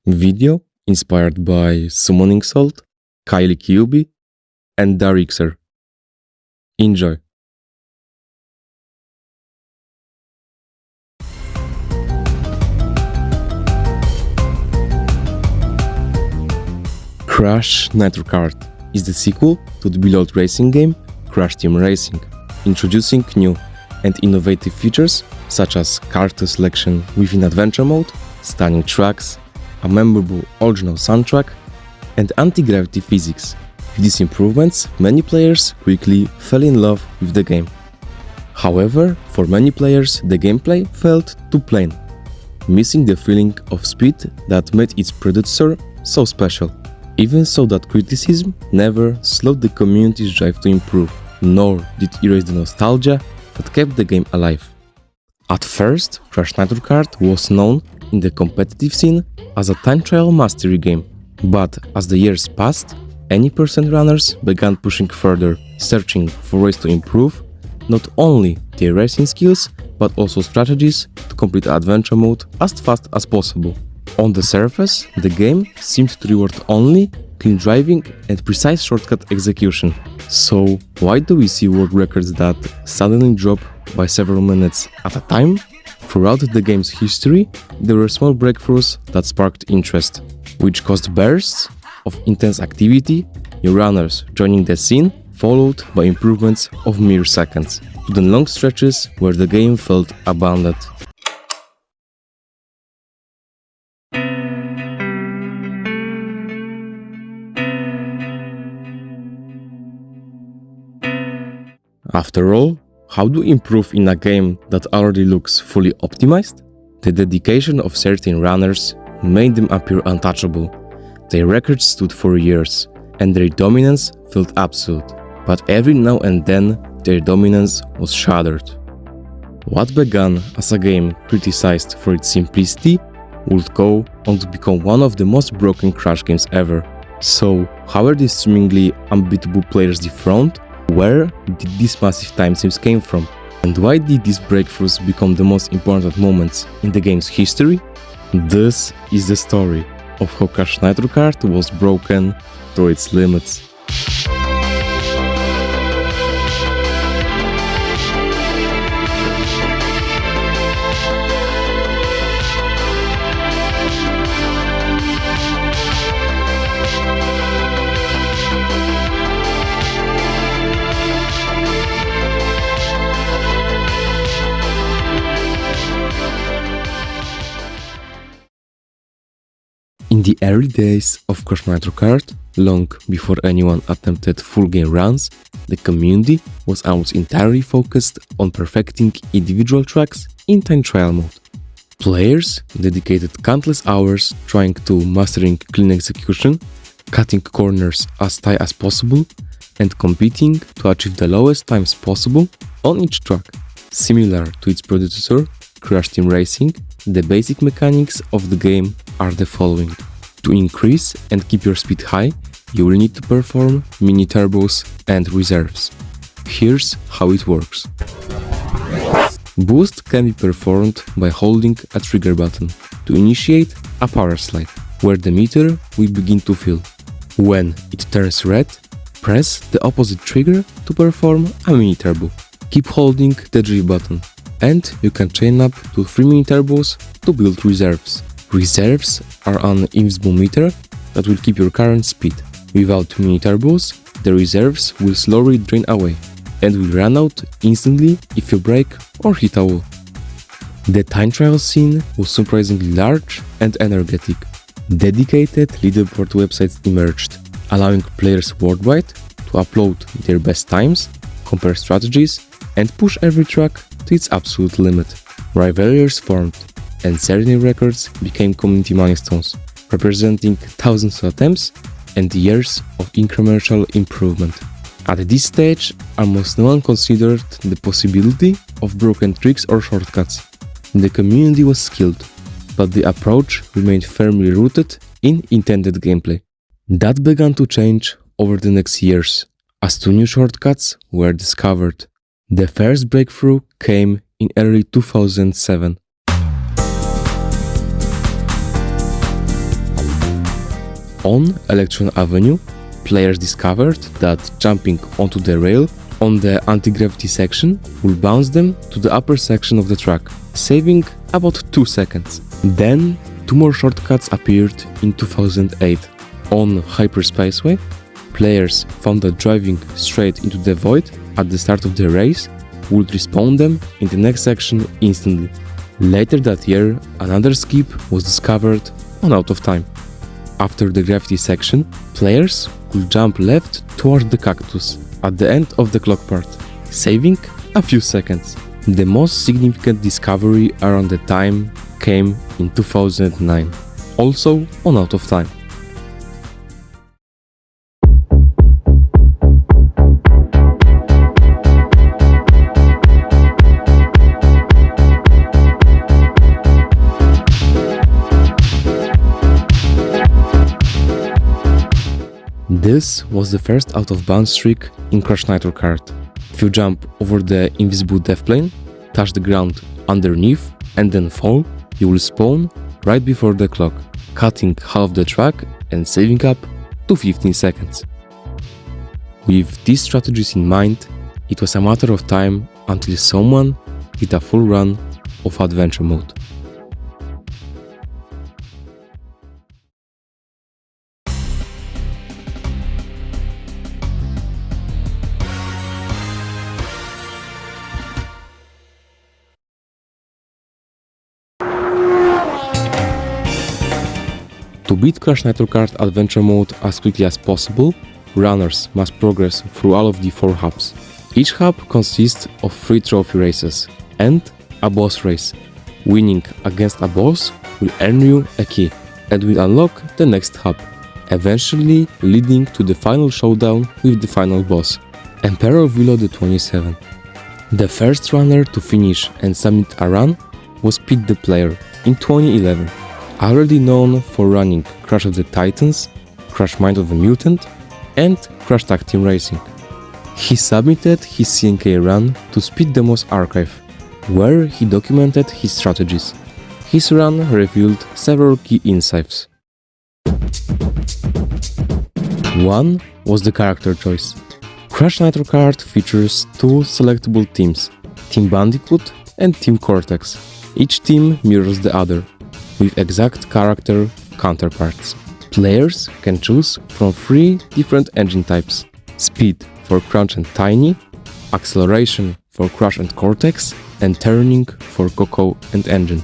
Video inspired by Summoning Salt, Kylie Cuby, and Darixer. Enjoy! Crash Nitro Kart is the sequel to the beloved racing game Crash Team Racing, introducing new and innovative features such as character selection within adventure mode, stunning tracks, a memorable original soundtrack, and anti-gravity physics. With these improvements, many players quickly fell in love with the game. However, for many players, the gameplay felt too plain, missing the feeling of speed that made its predecessor so special. Even so, that criticism never slowed the community's drive to improve, nor did it erase the nostalgia that kept the game alive. At first, Crash Nitro Kart was known in the competitive scene as a time trial mastery game, but as the years passed, any percent runners began pushing further, searching for ways to improve not only their racing skills, but also strategies to complete adventure mode as fast as possible. On the surface, the game seemed to reward only clean driving and precise shortcut execution. So why do we see world records that suddenly drop by several minutes at a time? Throughout the game's history, there were small breakthroughs that sparked interest, which caused bursts of intense activity, new runners joining the scene, followed by improvements of mere seconds, to the long stretches where the game felt abandoned. After all, how do you improve in a game that already looks fully optimized? The dedication of certain runners made them appear untouchable. Their records stood for years, and their dominance felt absolute. But every now and then, their dominance was shattered. What began as a game criticized for its simplicity would go on to become one of the most broken Crash games ever. So, how are these seemingly unbeatable players dethroned? Where did these massive time skips came from? And why did these breakthroughs become the most important moments in the game's history? This is the story of how Crash Nitro Kart was broken to its limits. In the early days of Crash Nitro Kart, long before anyone attempted full game runs, the community was almost entirely focused on perfecting individual tracks in time trial mode. Players dedicated countless hours trying to mastering clean execution, cutting corners as tight as possible, and competing to achieve the lowest times possible on each track. Similar to its predecessor, Crash Team Racing, the basic mechanics of the game are the following. To increase and keep your speed high, you will need to perform mini turbos and reserves. Here's how it works. Boost can be performed by holding a trigger button to initiate a power slide, where the meter will begin to fill. When it turns red, press the opposite trigger to perform a mini turbo. Keep holding the drift button, and you can chain up to 3 mini turbos to build reserves. Reserves are an invisible meter that will keep your current speed. Without mini turbos, the reserves will slowly drain away and will run out instantly if you brake or hit a wall. The time trial scene was surprisingly large and energetic. Dedicated leaderboard websites emerged, allowing players worldwide to upload their best times, compare strategies, and push every track to its absolute limit. Rivalries formed, and certain records became community milestones, representing thousands of attempts and years of incremental improvement. At this stage, almost no one considered the possibility of broken tricks or shortcuts. The community was skilled, but the approach remained firmly rooted in intended gameplay. That began to change over the next years, as 2 new shortcuts were discovered. The first breakthrough came in early 2007. On Electron Avenue, players discovered that jumping onto the rail on the anti-gravity section will bounce them to the upper section of the track, saving about 2 seconds. Then, 2 more shortcuts appeared in 2008. On Hyperspaceway, players found that driving straight into the void at the start of the race would respawn them in the next section instantly. Later that year, another skip was discovered on Out of Time. After the gravity section, players could jump left toward the cactus at the end of the clock part, saving a few seconds. The most significant discovery around the time came in 2009, also on Out of Time. This was the first out-of-bounds streak in Crash Nitro Kart. If you jump over the invisible death plane, touch the ground underneath and then fall, you will spawn right before the clock, cutting half the track and saving up to 15 seconds. With these strategies in mind, it was a matter of time until someone did a full run of adventure mode. To beat Crash Nitro Kart Adventure Mode as quickly as possible, runners must progress through all of the 4 hubs. Each hub consists of 3 trophy races and a boss race. Winning against a boss will earn you a key and will unlock the next hub, eventually leading to the final showdown with the final boss, Emperor Vilo the 27. The first runner to finish and submit a run was PeteThePlayer in 2011. Already known for running Crash of the Titans, Crash Mind of the Mutant, and Crash Tag Team Racing. He submitted his CNK run to Speed Demos Archive, where he documented his strategies. His run revealed several key insights. One was the character choice. Crash Nitro Kart features 2 selectable teams, Team Bandicoot and Team Cortex. Each team mirrors the other, with exact character counterparts. Players can choose from 3 different engine types: Speed for Crunch and Tiny, Acceleration for Crash and Cortex, and Turning for Coco and Engine.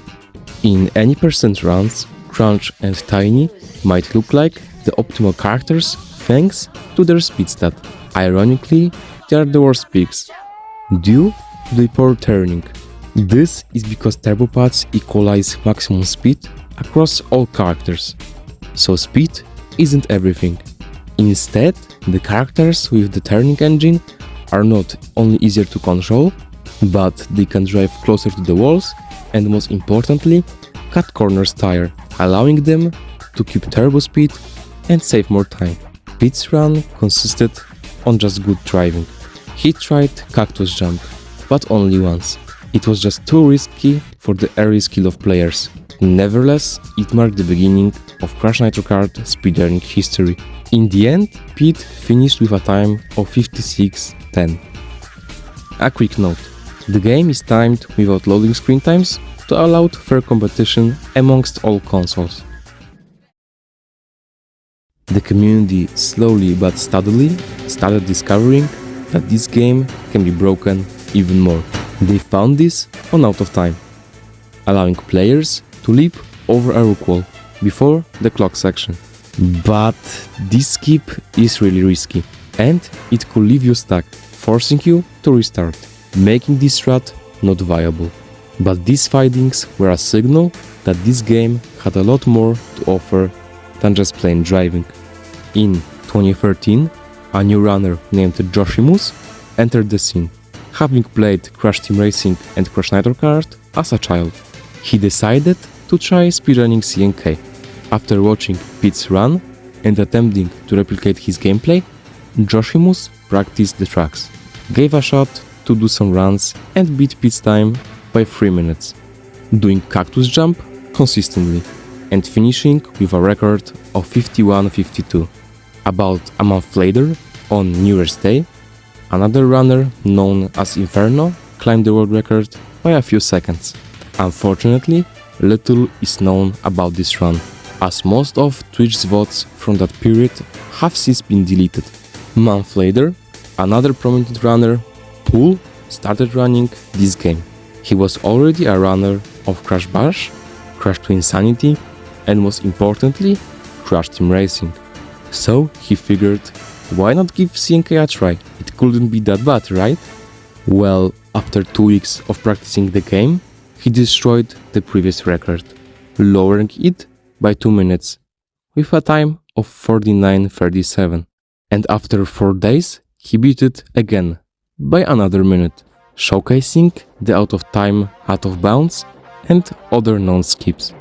In any percent runs, Crunch and Tiny might look like the optimal characters thanks to their speed stat. Ironically, they are the worst picks, due to the poor turning. This is because turbopads equalize maximum speed across all characters, so speed isn't everything. Instead, the characters with the turning engine are not only easier to control, but they can drive closer to the walls and, most importantly, cut corners tighter, allowing them to keep turbo speed and save more time. Pete's run consisted on just good driving. He tried Cactus Jump, but only once. It was just too risky for the early skill of players. Nevertheless, it marked the beginning of Crash Nitro Kart speedrunning history. In the end, Pete finished with a time of 56:10. A quick note: the game is timed without loading screen times to allow fair competition amongst all consoles. The community slowly but steadily started discovering that this game can be broken even more. They found this on Out of Time, allowing players to leap over a rook wall before the clock section. But this skip is really risky, and it could leave you stuck, forcing you to restart, making this strat not viable. But these findings were a signal that this game had a lot more to offer than just plain driving. In 2013, a new runner named Joshimuz entered the scene. Having played Crash Team Racing and Crash Nitro Kart as a child, he decided to try speedrunning CNK. After watching Pete's run and attempting to replicate his gameplay, Joshimuz practiced the tracks, gave a shot to do some runs and beat Pete's time by 3 minutes, doing Cactus Jump consistently. and finishing with a record of 51:52. About a month later, on New Year's Day, another runner known as Inferno climbed the world record by a few seconds. Unfortunately, little is known about this run, as most of Twitch's VODs from that period have since been deleted. A month later, another prominent runner, Pool, started running this game. He was already a runner of Crash Bash, Crash to Insanity, and most importantly, Crash Team Racing. So he figured, why not give CNK a try? It couldn't be that bad, right? Well, after 2 weeks of practicing the game, he destroyed the previous record, lowering it by 2 minutes, with a time of 49:37. And after 4 days, he beat it again, by another minute, showcasing the out of time, out of bounds, and other non-skips.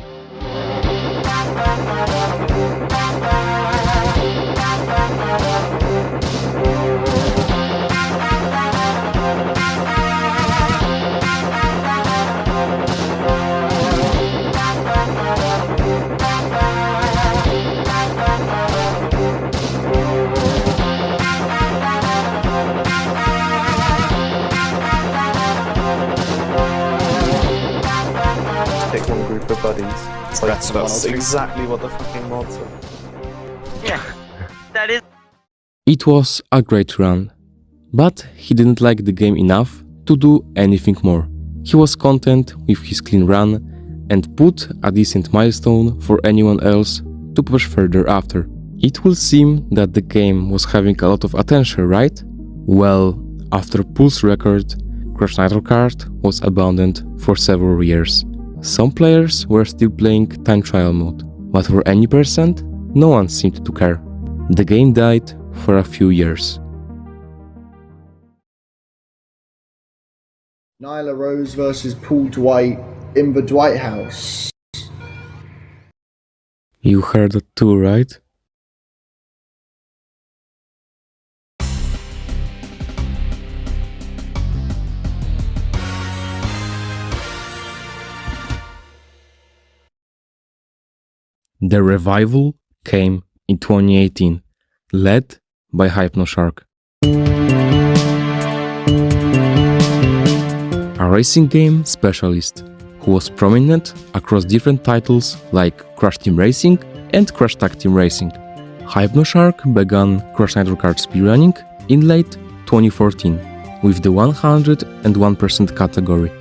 Pick one group of buddies. It's like That's exactly what the fucking mods are. Yeah, that is. It was a great run, but he didn't like the game enough to do anything more. He was content with his clean run and put a decent milestone for anyone else to push further after. It will seem that the game was having a lot of attention, right? Well, after Pool's record, crashnitrokart was abandoned for several years. Some players were still playing time trial mode, but for any percent, no one seemed to care. The game died for a few years. Nyla Rose versus Paul Dwight in the Dwight house. You heard it too, right? The revival came in 2018, led by Hypnoshark. A racing game specialist who was prominent across different titles like Crash Team Racing and Crash Tag Team Racing. Hypnoshark began crashnitrokart speedrunning in late 2014 with the 101% category,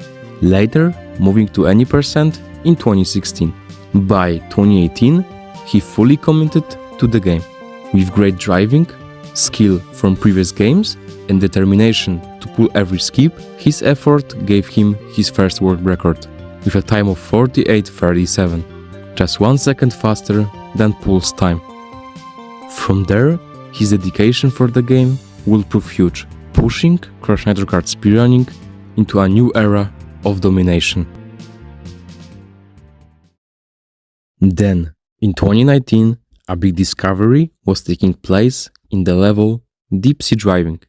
later moving to any percent in 2016. By 2018, he fully committed to the game. With great driving, skill from previous games, and determination to pull every skip, his effort gave him his first world record, with a time of 48:37, just 1 second faster than Pool's time. From there, his dedication for the game will prove huge, pushing crashnitrokart speedrunning into a new era of domination. Then, in 2019, a big discovery was taking place in the level Deep Sea Driving.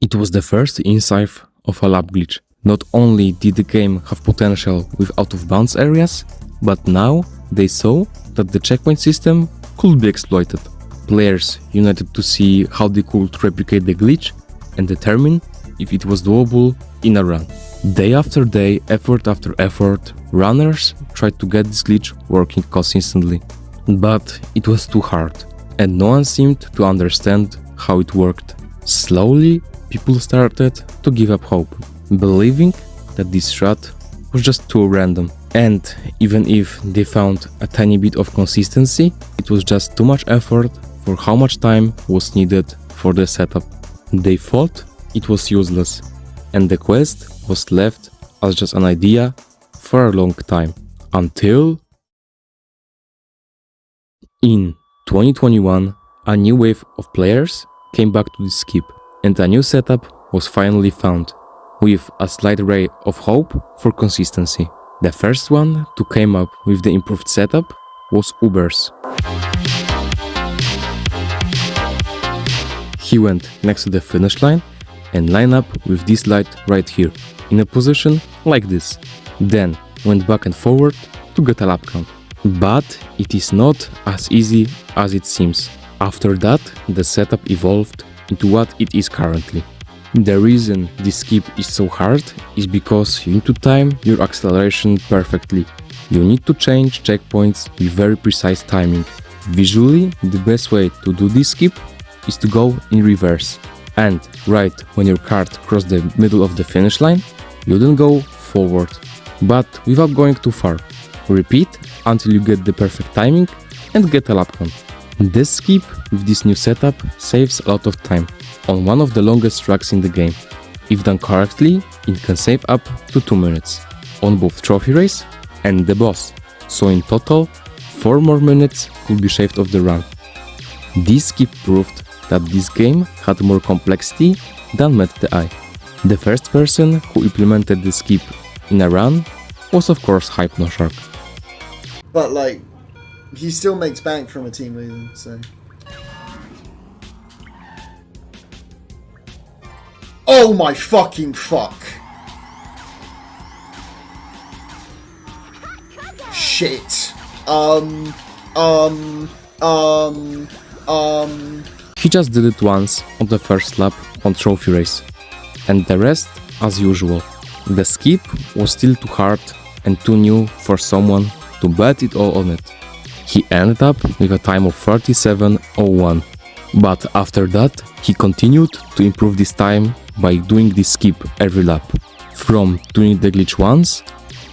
It was the first insight of a lap glitch. Not only did the game have potential with out-of-bounds areas, but now they saw that the checkpoint system could be exploited. Players united to see how they could replicate the glitch and determine if it was doable in a run. Day after day, effort after effort, runners tried to get this glitch working consistently. But it was too hard, and no one seemed to understand how it worked. Slowly, people started to give up hope, believing that this strat was just too random. And even if they found a tiny bit of consistency, it was just too much effort for how much time was needed for the setup. They thought it was useless, and the quest was left as just an idea for a long time. Until In 2021, a new wave of players came back to this skip, and a new setup was finally found, with a slight ray of hope for consistency. The first one to come up with the improved setup was Ubers. He went next to the finish line and lined up with this light right here, in a position like this. Then went back and forward to get a lap count. But it is not as easy as it seems. After that, the setup evolved into what it is currently. The reason this skip is so hard is because you need to time your acceleration perfectly. You need to change checkpoints with very precise timing. Visually, the best way to do this skip is to go in reverse. And right when your kart crosses the middle of the finish line, you then go forward, but without going too far. Repeat until you get the perfect timing and get a lap count. This skip with this new setup saves a lot of time on one of the longest tracks in the game. If done correctly, it can save up to 2 minutes on both trophy race and the boss, so in total 4 more minutes could be shaved off the run. This skip proved that this game had more complexity than met the eye. The first person who implemented the skip in a run was of course Hypnoshark. But like, he still makes bank from a team leader, so. Oh my fucking fuck! Shit. He just did it once on the first lap on trophy race, and the rest as usual. The skip was still too hard and too new for someone to bet it all on it. He ended up with a time of 37:01, but after that he continued to improve this time by doing this skip every lap. From doing the glitch once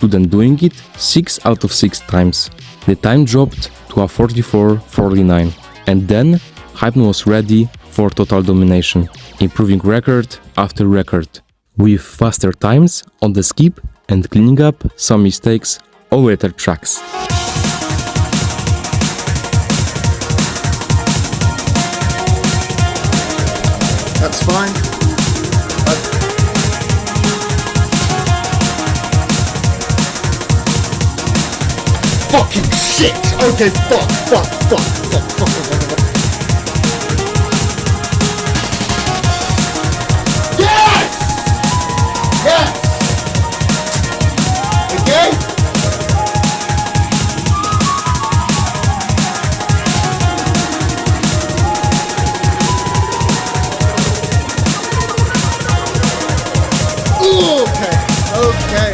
to then doing it 6 out of 6 times. The time dropped to a 44:49, and then Hypno was ready for total domination, improving record after record, with faster times on the skip and cleaning up some mistakes on later tracks. That's fine. Fucking shit! Okay, fuck. Yes! Yes! Okay? Okay.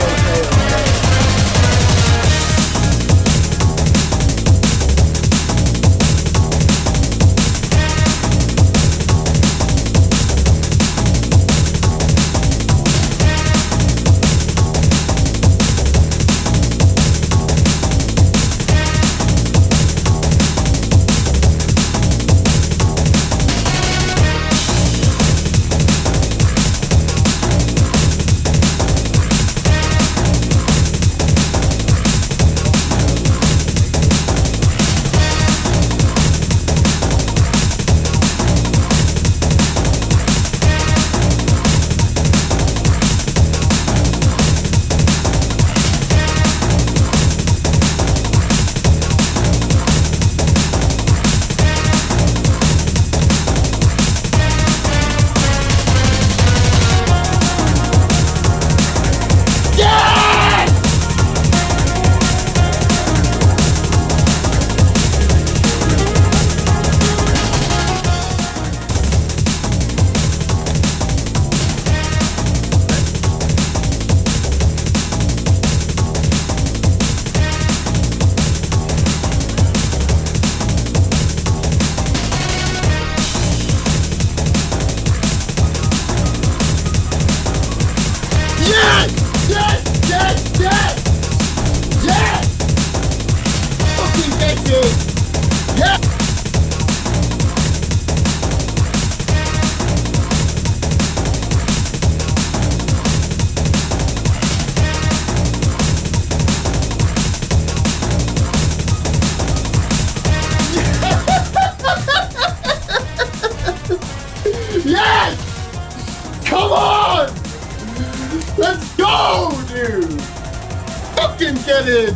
fucking get in!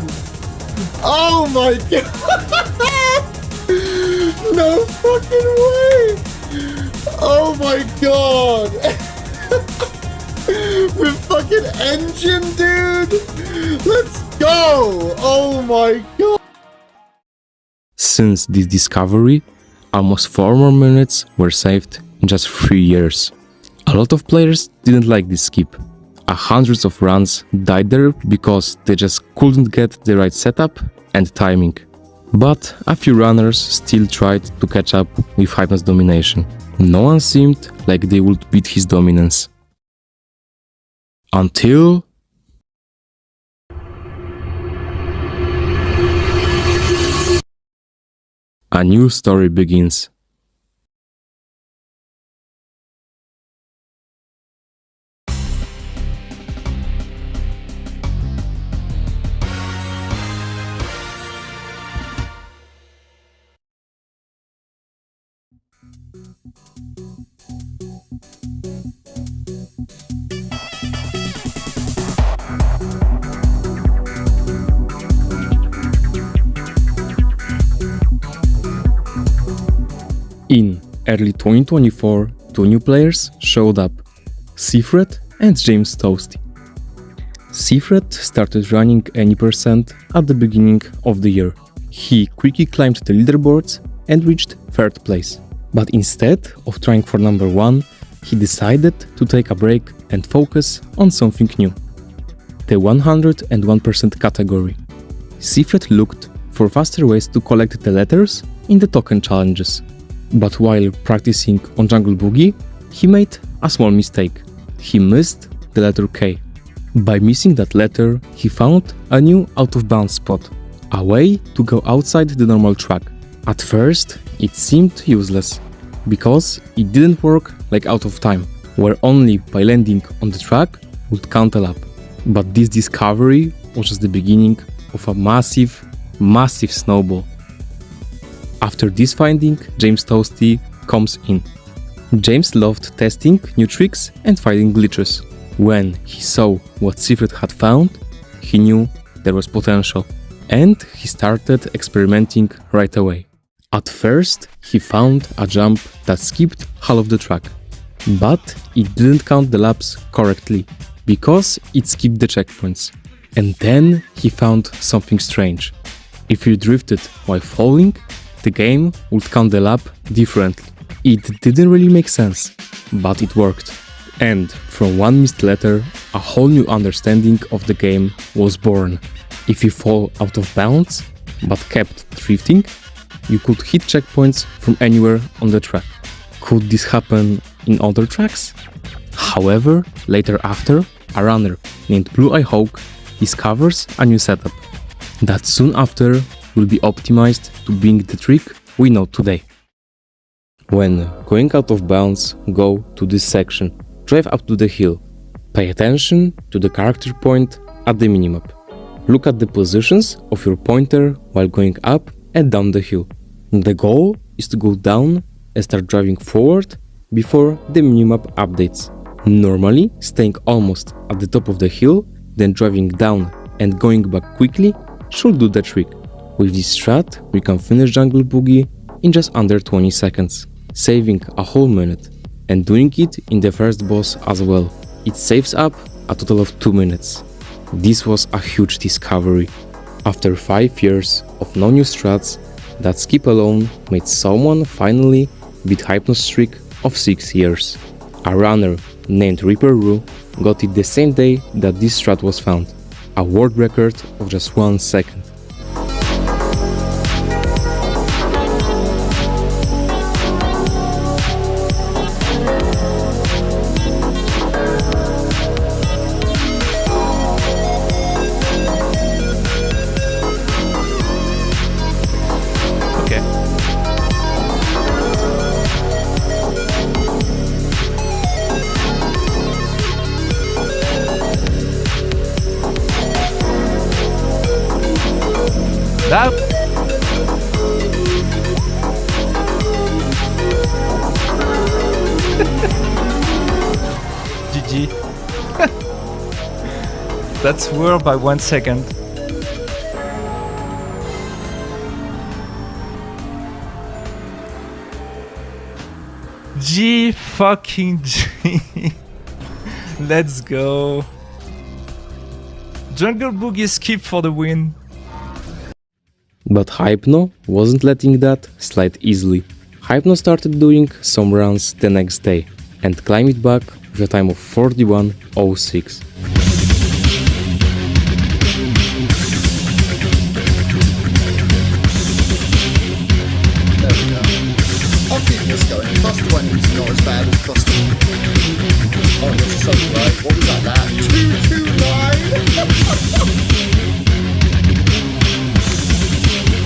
Oh my god! No fucking way! Oh my god! With fucking engine, dude! Let's go! Oh my god! Since this discovery, almost 4 more minutes were saved in just 3 years. A lot of players didn't like this skip. Hundreds of runs died there because they just couldn't get the right setup and timing. But a few runners still tried to catch up with Hypnos' domination. No one seemed like they would beat his dominance. Until... a new story begins. In early 2024, 2 new players showed up, Seafred and JamesToasty. Seafred started running any percent at the beginning of the year. He quickly climbed the leaderboards and reached 3rd place. But instead of trying for number 1, he decided to take a break and focus on something new. The 101% category. Seafred looked for faster ways to collect the letters in the token challenges. But while practicing on Jungle Boogie, he made a small mistake. He missed the letter K. By missing that letter, he found a new out-of-bounds spot, a way to go outside the normal track. At first, it seemed useless, because it didn't work like out of time, where only by landing on the track would count a lap. But this discovery was just the beginning of a massive snowball. After this finding, JamesToasty comes in. James loved testing new tricks and finding glitches. When he saw what Seafred had found, he knew there was potential, and he started experimenting right away. At first, he found a jump that skipped half of the track, but it didn't count the laps correctly, because it skipped the checkpoints. And then he found something strange. If you drifted while falling, the game would count the lap differently. It didn't really make sense, but it worked. And from one missed letter, a whole new understanding of the game was born. If you fall out of bounds, but kept drifting, you could hit checkpoints from anywhere on the track. Could this happen in other tracks? However, later after, a runner named Blue Eye Hawk discovers a new setup that soon after will be optimized to being the trick we know today. When going out of bounds, go to this section, drive up to the hill, pay attention to the character point at the minimap. Look at the positions of your pointer while going up and down the hill. The goal is to go down and start driving forward before the minimap updates. Normally, staying almost at the top of the hill, then driving down and going back quickly should do the trick. With this strat, we can finish Jungle Boogie in just under 20 seconds, saving a whole minute, and doing it in the first boss as well. It saves up a total of 2 minutes. This was a huge discovery. After 5 years of no new strats, that skip alone made someone finally beat Hypnos' streak of 6 years. A runner named Reaper Roo got it the same day that this strat was found, a world record of just 1 second. That GG. That's world by 1 second. G fucking G. Let's go. Jungle Boogie skip for the win. But Hypno wasn't letting that slide easily. Hypno started doing some runs the next day and climbed it back with a time of 41.06. There we go. I'll keep this going. Plus 20 is not as bad as plus 2. Oh, you're so right. What was that? 229?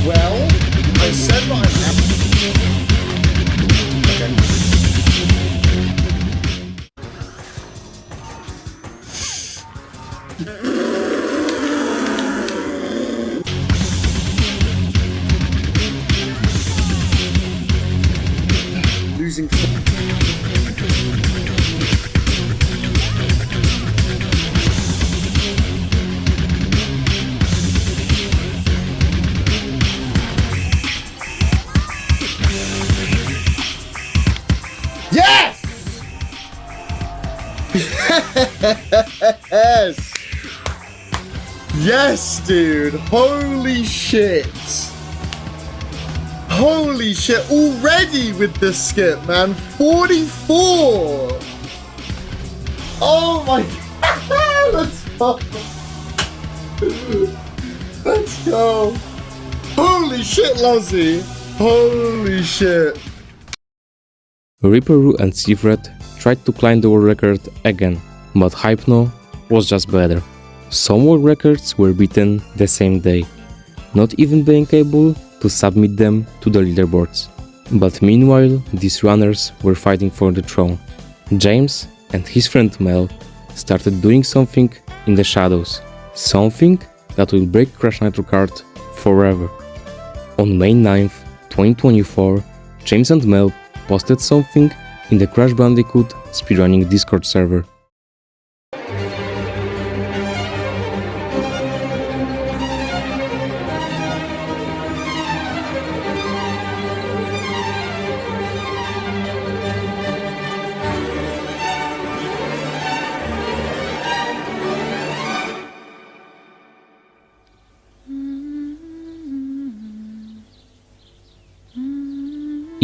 Well, I said what I'm happy. Okay. Losing. Yes! Yes! Yes, dude! Holy shit! Holy shit! Already with this skip, man! 44! Oh my god! Let's go! Let's go! Holy shit, Lozzie! Holy shit! Ripperoo and Seafred tried to climb the world record again, but Hypno was just better. Some world records were beaten the same day, not even being able to submit them to the leaderboards. But meanwhile, these runners were fighting for the throne. James and his friend Mel started doing something in the shadows, something that will break crashnitrokart forever. On May 9th, 2024, James and Mel posted something in the Crash Bandicoot speedrunning Discord server.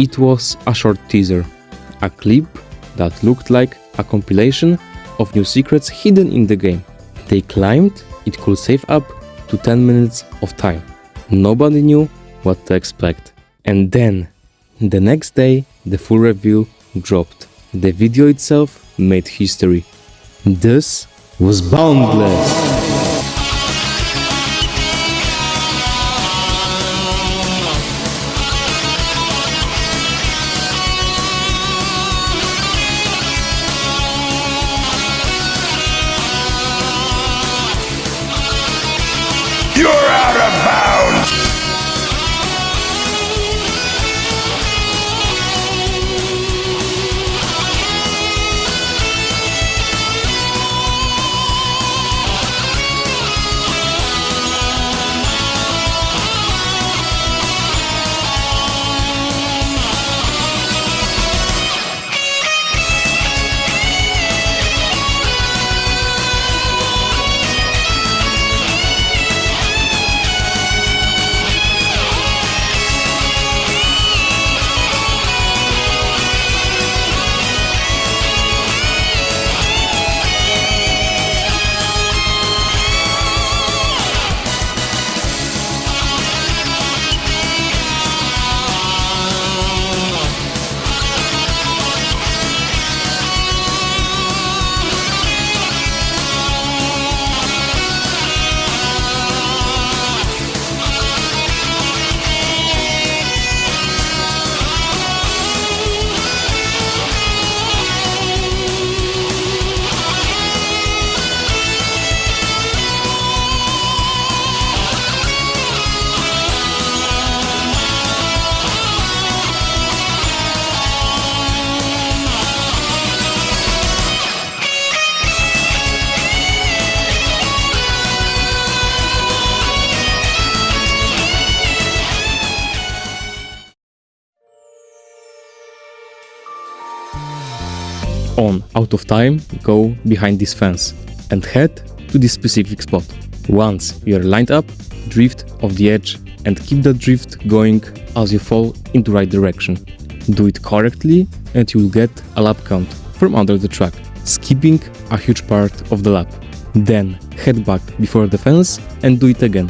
It was a short teaser, a clip that looked like a compilation of new secrets hidden in the game. They claimed it could save up to 10 minutes of time. Nobody knew what to expect. And then, the next day, the full reveal dropped. The video itself made history. This was boundless! On out of time, go behind this fence and head to this specific spot. Once you're lined up, drift off the edge and keep that drift going as you fall in the right direction. Do it correctly and you'll get a lap count from under the track, skipping a huge part of the lap. Then head back before the fence and do it again.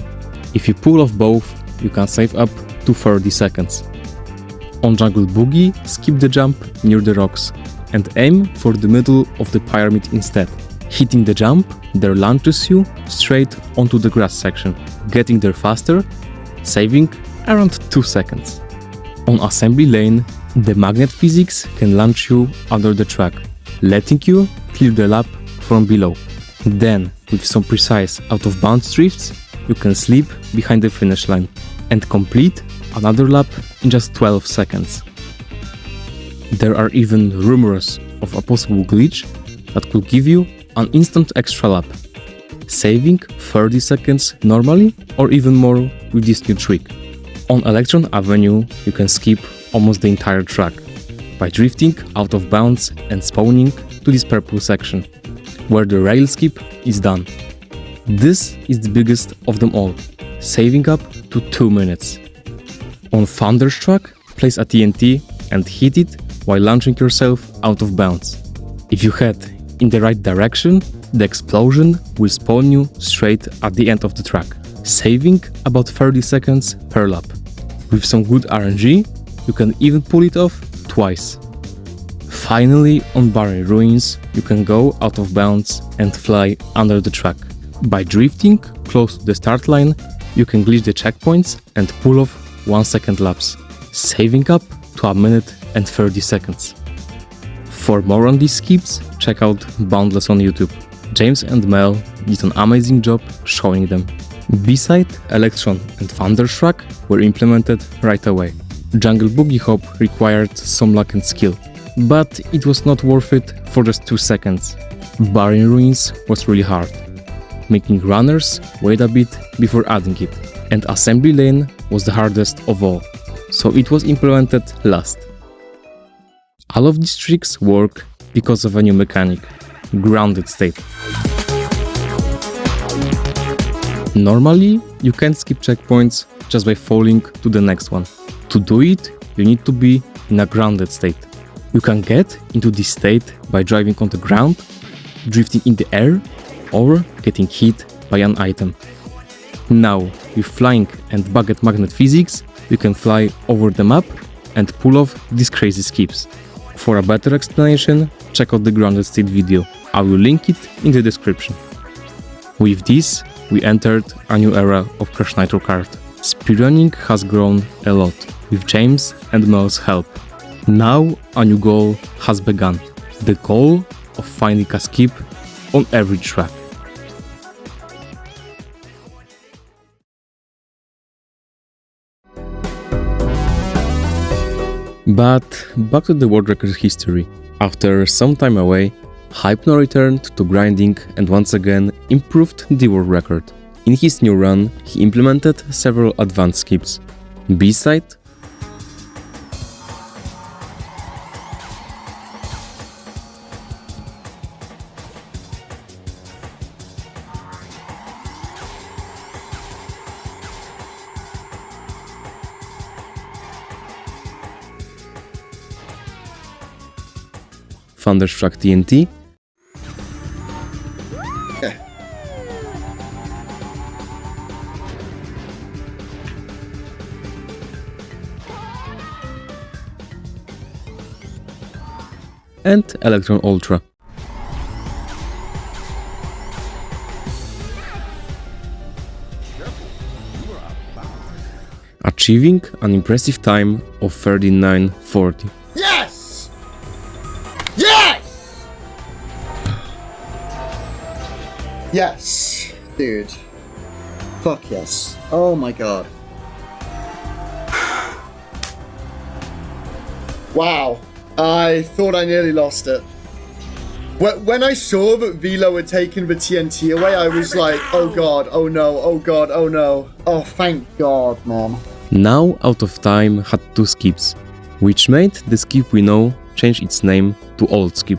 If you pull off both, you can save up to 30 seconds. On Jungle Boogie, skip the jump near the rocks and aim for the middle of the pyramid instead. Hitting the jump there launches you straight onto the grass section, getting there faster, saving around 2 seconds. On Assembly Lane, the magnet physics can launch you under the track, letting you clear the lap from below. Then, with some precise out-of-bounds drifts, you can slip behind the finish line and complete another lap in just 12 seconds. There are even rumors of a possible glitch that could give you an instant extra lap, saving 30 seconds normally or even more with this new trick. On Electron Avenue, you can skip almost the entire track by drifting out of bounds and spawning to this purple section, where the rail skip is done. This is the biggest of them all, saving up to 2 minutes. On Thunderstruck, place a TNT and hit it while launching yourself out of bounds. If you head in the right direction, the explosion will spawn you straight at the end of the track, saving about 30 seconds per lap. With some good RNG, you can even pull it off twice. Finally, on Barren Ruins, you can go out of bounds and fly under the track. By drifting close to the start line, you can glitch the checkpoints and pull off 1 second laps, saving up to 1 minute and 30 seconds. For more on these skips, check out Boundless on YouTube. James and Mel did an amazing job showing them. B-side, Electron and Thunderstruck were implemented right away. Jungle Boogie Hop required some luck and skill, but it was not worth it for just 2 seconds. Barren Ruins was really hard, making runners wait a bit before adding it, and Assembly Lane was the hardest of all, so it was implemented last. All of these tricks work because of a new mechanic, grounded state. Normally, you can't skip checkpoints just by falling to the next one. To do it, you need to be in a grounded state. You can get into this state by driving on the ground, drifting in the air, or getting hit by an item. Now, with flying and bucket magnet physics, you can fly over the map and pull off these crazy skips. For a better explanation, check out the grounded state video. I will link it in the description. With this, we entered a new era of crashnitrokart. Speedrunning has grown a lot, with James and Mel's help. Now a new goal has begun, the goal of finding a skip on every track. But back to the world record history. After some time away, Hypno returned to grinding and once again improved the world record. In his new run, he implemented several advanced skips. B-side, Thunderstruck TNT, and Electron Ultra. Achieving an impressive time of 39:40. Yes! Yes! Yes, dude. Fuck yes. Oh my god. Wow. I thought I nearly lost it. When I saw that Velo had taken the TNT away, I was like, oh god, oh no, oh god, oh no. Oh, thank god, man. Now Out of Time had 2 skips, which made the skip we know change its name to Old Skip.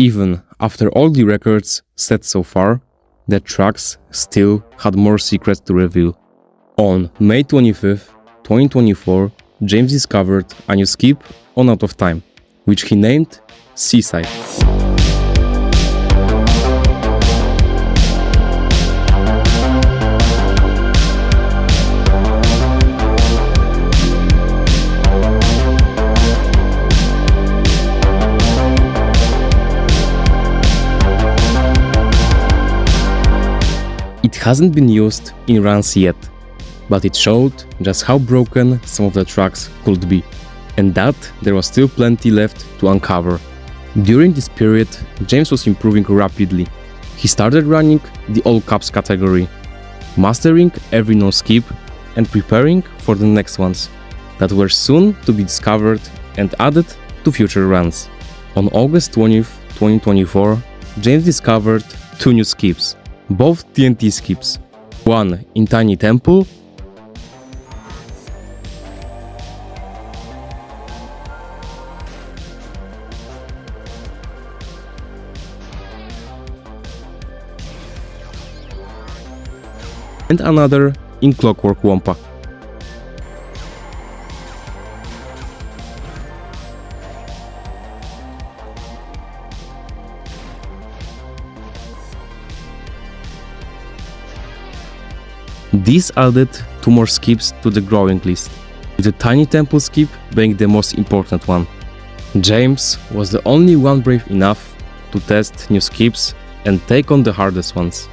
Even after all the records set so far, the tracks still had more secrets to reveal. On May 25th, 2024, James discovered a new skip on Out of Time, which he named Seaside. It hasn't been used in runs yet, but it showed just how broken some of the tracks could be, and that there was still plenty left to uncover. During this period, James was improving rapidly. He started running the all caps category, mastering every no skip and preparing for the next ones that were soon to be discovered and added to future runs. On August 20th, 2024, James discovered two new skips, both TNT skips, one in Tiny Temple and another in Clockwork Wampa. This added two more skips to the growing list, with the Tiny Temple skip being the most important one. James was the only one brave enough to test new skips and take on the hardest ones.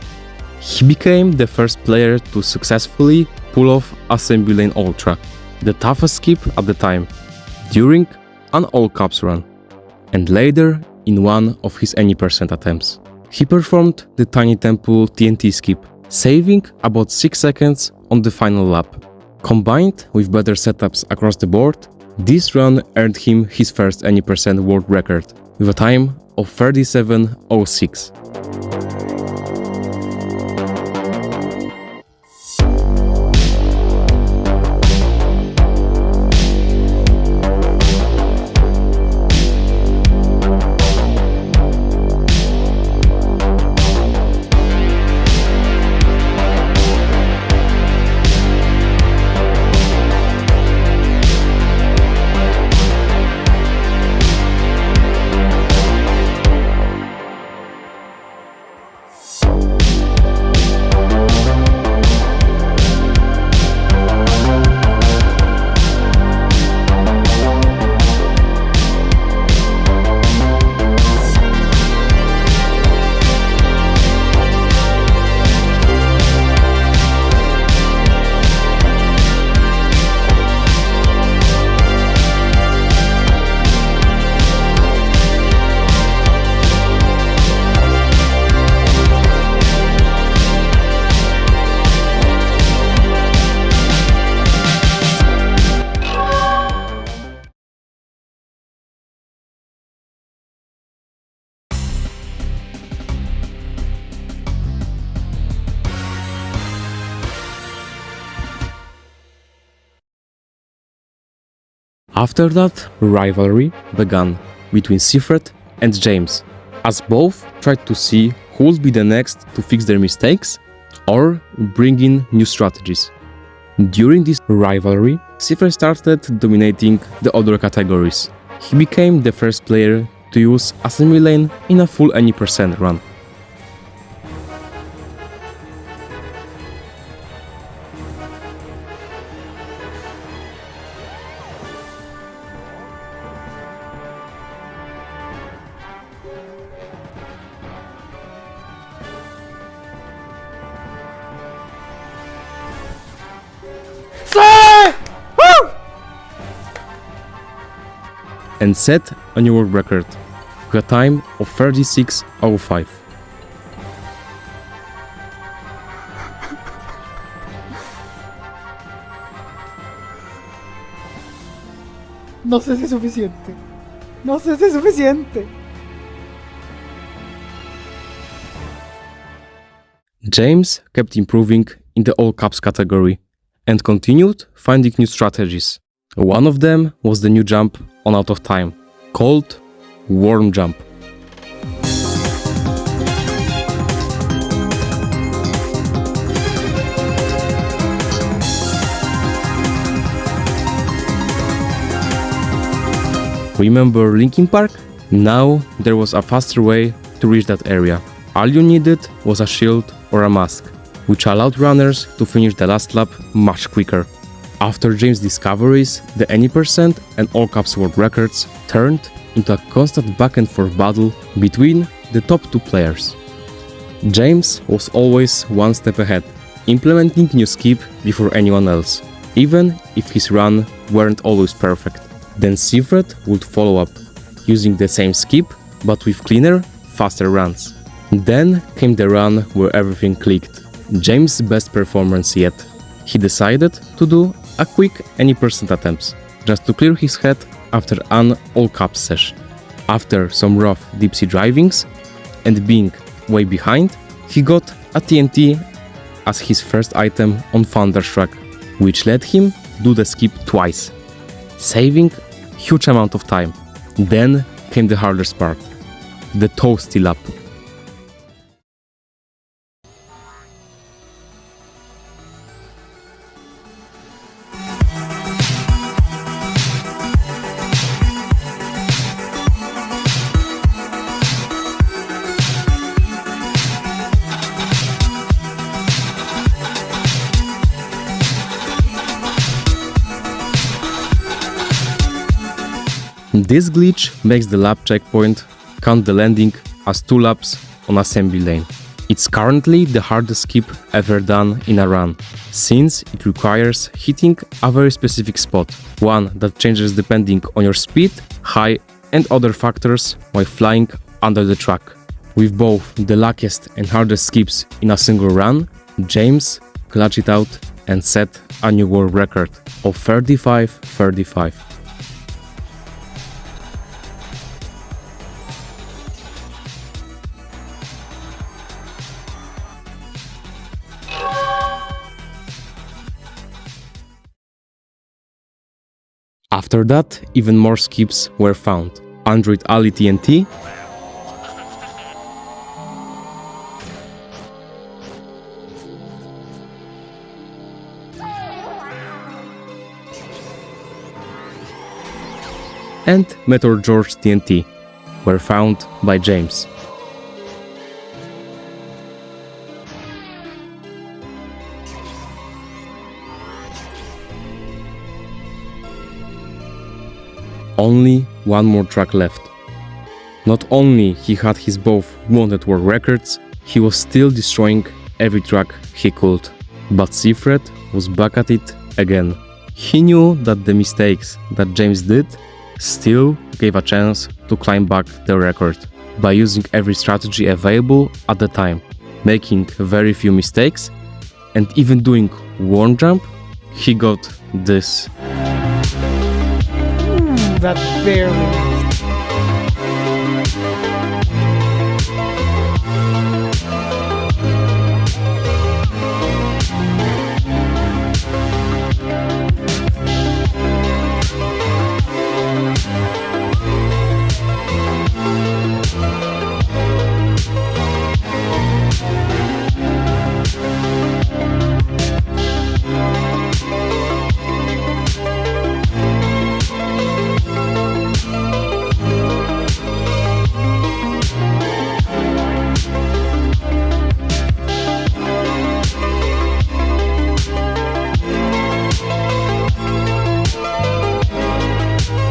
He became the first player to successfully pull off Assembly Lane Ultra, the toughest skip at the time, during an all caps run, and later in one of his any percent attempts. He performed the Tiny Temple TNT skip, saving about 6 seconds on the final lap. Combined with better setups across the board, this run earned him his first any percent world record, with a time of 37:06. After that, rivalry began between Seafret and James, as both tried to see who would be the next to fix their mistakes or bring in new strategies. During this rivalry, Seafret started dominating the other categories. He became the first player to use Assembly Lane in a full any percent run. And set a new world record with a time of 36:05. No sé si es suficiente. No sé si es suficiente. James kept improving in the all caps category and continued finding new strategies. One of them was the new jump on Out of Time, called Worm Jump. Remember Linkin Park? Now there was a faster way to reach that area. All you needed was a shield or a mask, which allowed runners to finish the last lap much quicker. After James' discoveries, the any percent and all caps world records turned into a constant back and forth battle between the top two players. James was always one step ahead, implementing new skip before anyone else, even if his run weren't always perfect. Then Secret would follow up, using the same skip but with cleaner, faster runs. Then came the run where everything clicked. James' best performance yet. He decided to do a quick any percent attempts, just to clear his head after an all caps session. After some rough deep sea drivings and being way behind, he got a TNT as his first item on Thunderstruck, which let him do the skip twice, saving huge amount of time. Then came the hardest part, the Toasty lap. This glitch makes the lap checkpoint count the landing as 2 laps on assembly lane. It's currently the hardest skip ever done in a run, since it requires hitting a very specific spot, one that changes depending on your speed, height and other factors while flying under the track. With both the luckiest and hardest skips in a single run, James clutched it out and set a new world record of 35-35. After that, even more skips were found. Android Ali TNT, and Meteor George TNT were found by James. Only one more track left. Not only he had his both wanted world records, he was still destroying every track he could. But Secret was back at it again. He knew that the mistakes that James did still gave a chance to climb back the record by using every strategy available at the time, making very few mistakes, and even doing one jump, he got this. That barely missed.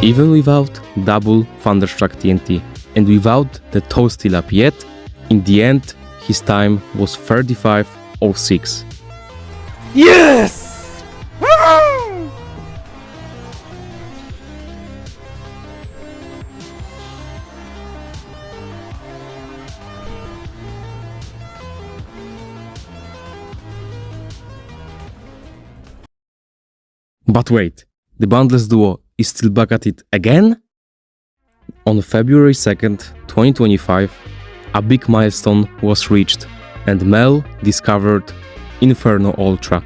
Even without double Thunderstruck TNT and without the Toasty lap yet, in the end his time was 35:06. Yes! Woo! But wait, the Bundless Duo is still back at it again? On February 2nd, 2025, a big milestone was reached and Mel discovered Inferno Ultra.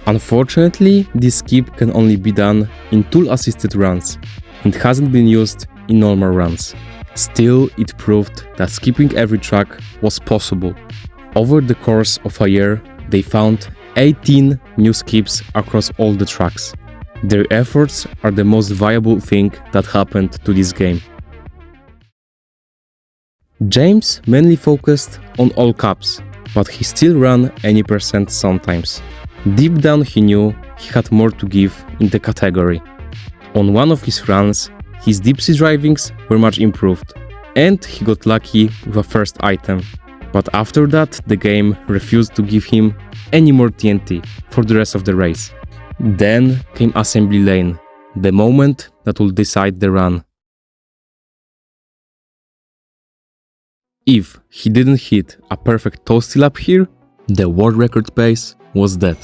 Unfortunately, this skip can only be done in tool-assisted runs, and hasn't been used in normal runs. Still, it proved that skipping every track was possible. Over the course of a year, they found 18 new skips across all the tracks. Their efforts are the most viable thing that happened to this game. James mainly focused on all caps, but he still ran any percent sometimes. Deep down he knew he had more to give in the category. On one of his runs, his deep sea drivings were much improved, and he got lucky with a first item. But after that, the game refused to give him any more TNT for the rest of the race. Then came assembly lane, the moment that will decide the run. If he didn't hit a perfect toasty lap here, the world record pace was dead.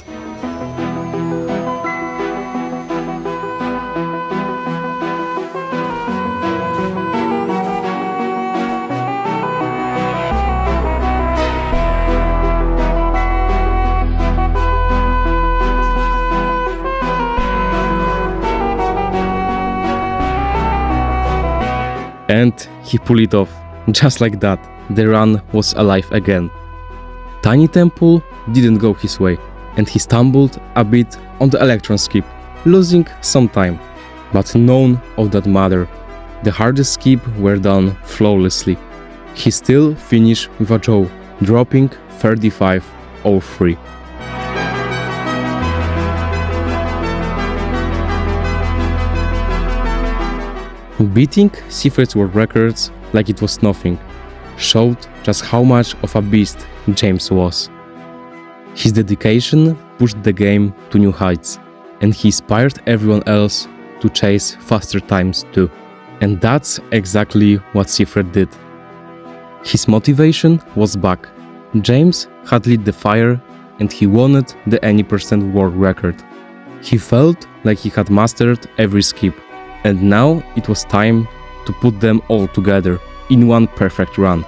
And he pulled it off. Just like that, the run was alive again. Tiny Temple didn't go his way, and he stumbled a bit on the Electron skip, losing some time. But none of that mattered. The hardest skip were done flawlessly. He still finished with a draw, dropping 35.03. Beating Secret's world records like it was nothing showed just how much of a beast James was. His dedication pushed the game to new heights, and he inspired everyone else to chase faster times too. And that's exactly what Secret did. His motivation was back. James had lit the fire, and he wanted the any percent world record. He felt like he had mastered every skip, and now it was time to put them all together in one perfect run.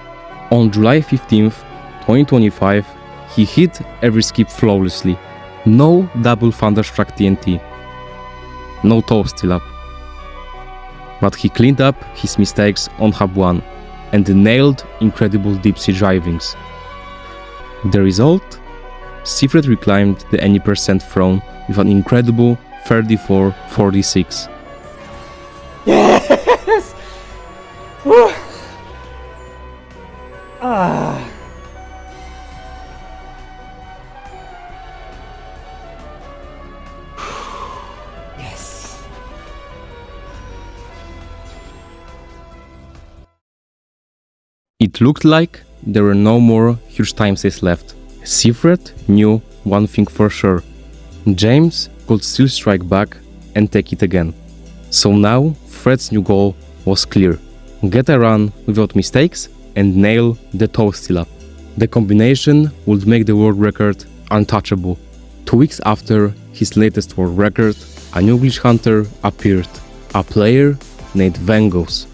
On July 15th, 2025, he hit every skip flawlessly. No double Thunderstruck TNT. No toasty lap. But he cleaned up his mistakes on Hub 1 and nailed incredible deep sea drivings. The result? Secret reclaimed the any percent throne with an incredible 34.46. Yes! Whew. Ah. Yes. It looked like there were no more huge time saves left. Secret knew one thing for sure. James could still strike back and take it again. So now Fred's new goal was clear. Get a run without mistakes and nail the toasty lap. The combination would make the world record untouchable. 2 weeks after his latest world record, a new glitch hunter appeared, a player named Vengos.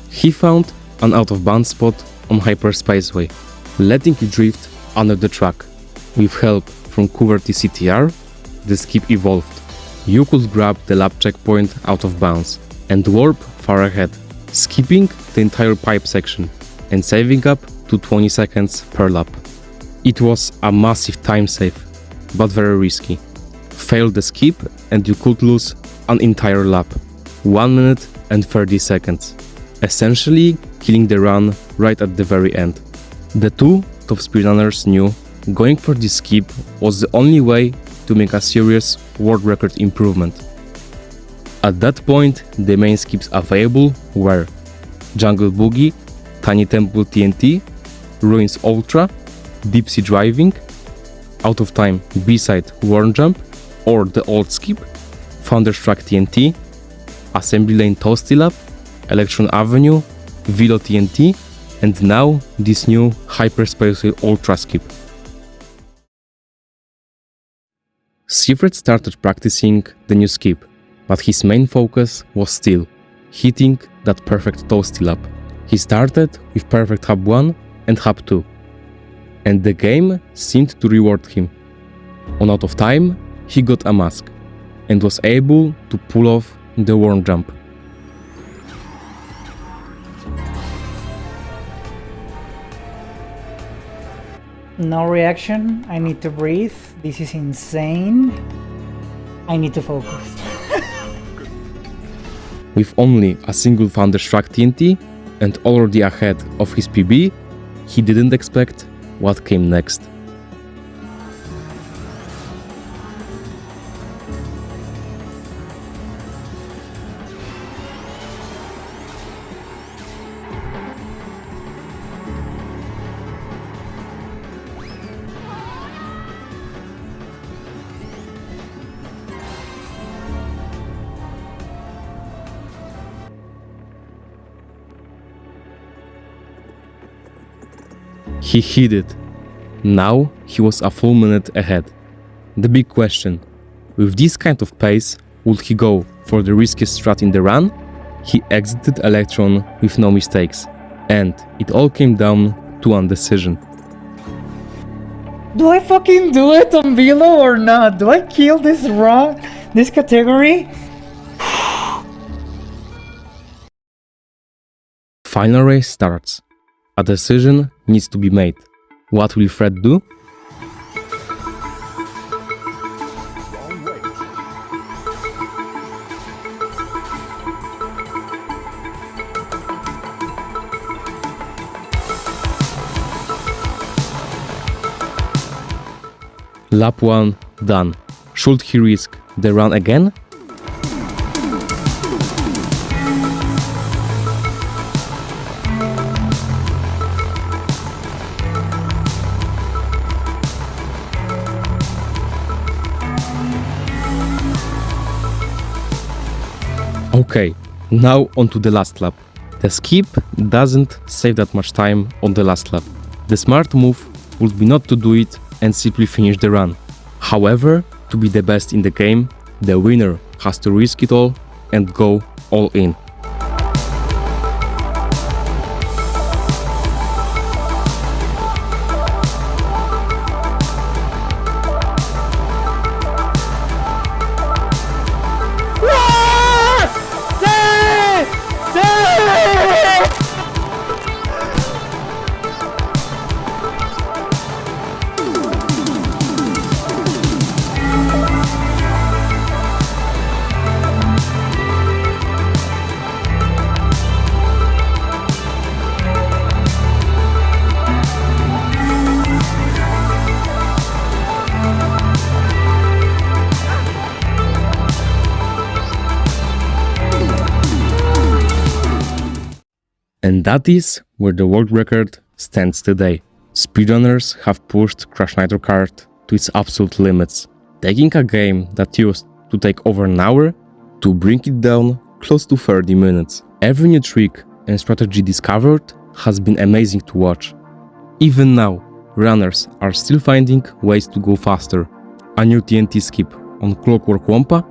He found an out-of-bounds spot on Hyperspaceway, letting it drift under the track. With help from QWERTY CTR, the skip evolved. You could grab the lap checkpoint out of bounds and warp far ahead, skipping the entire pipe section and saving up to 20 seconds per lap. It was a massive time save, but very risky. Fail the skip and you could lose an entire lap, 1 minute and 30 seconds, essentially killing the run right at the very end. The two top speedrunners knew going for this skip was the only way to make a serious world record improvement. At that point, the main skips available were Jungle Boogie, Tiny Temple TNT, Ruins Ultra, Deep Sea Driving, Out of Time B-Side Warn Jump or the old skip, Thunderstruck TNT, Assembly Lane Toasty Lap, Electron Avenue, Velo TNT, and now this new Hyperspaceway Ultra skip. Secret started practicing the new skip, but his main focus was still hitting that perfect toasty lap. He started with perfect Hub 1 and Hub 2, and the game seemed to reward him. On Out of Time, he got a mask. and was able to pull off the worm jump. No reaction. I need to breathe. This is insane. I need to focus. With only a single Thunderstruck TNT and already ahead of his PB, he didn't expect what came next. He hit it. Now he was a full minute ahead. The big question: with this kind of pace, would he go for the riskiest strat in the run? He exited Electron with no mistakes, and it all came down to one decision. Do I fucking do it on Velo or not? Do I kill this run, this category? Final race starts. A decision needs to be made. What will Fred do? Lap 1 done. Should he risk the run again? Okay, now onto the last lap. The skip doesn't save that much time on the last lap. The smart move would be not to do it and simply finish the run. However, to be the best in the game, the winner has to risk it all and go all in. And that is where the world record stands today. Speedrunners have pushed crashnitrokart to its absolute limits, taking a game that used to take over an hour to bring it down close to 30 minutes. Every new trick and strategy discovered has been amazing to watch. Even now, runners are still finding ways to go faster. A new TNT skip on Clockwork Wampa,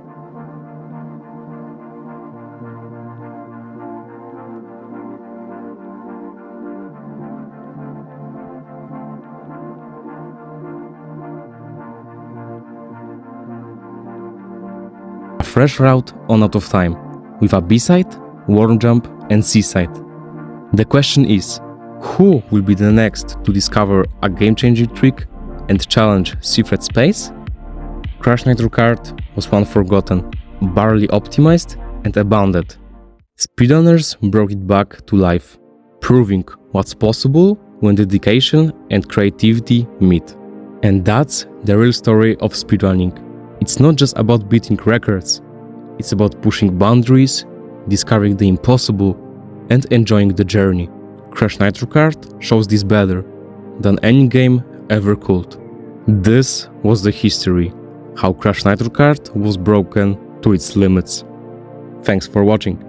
fresh route on Out of Time, with a B-side, worm jump and C-side. The question is, who will be the next to discover a game-changing trick and challenge Secret Space? Crashnitrokart was one forgotten, barely optimized and abandoned. Speedrunners brought it back to life, proving what's possible when dedication and creativity meet. And that's the real story of speedrunning. It's not just about beating records, it's about pushing boundaries, discovering the impossible, and enjoying the journey. Crashnitrokart shows this better than any game ever could. This was the history, how Crashnitrokart was broken to its limits. Thanks for watching.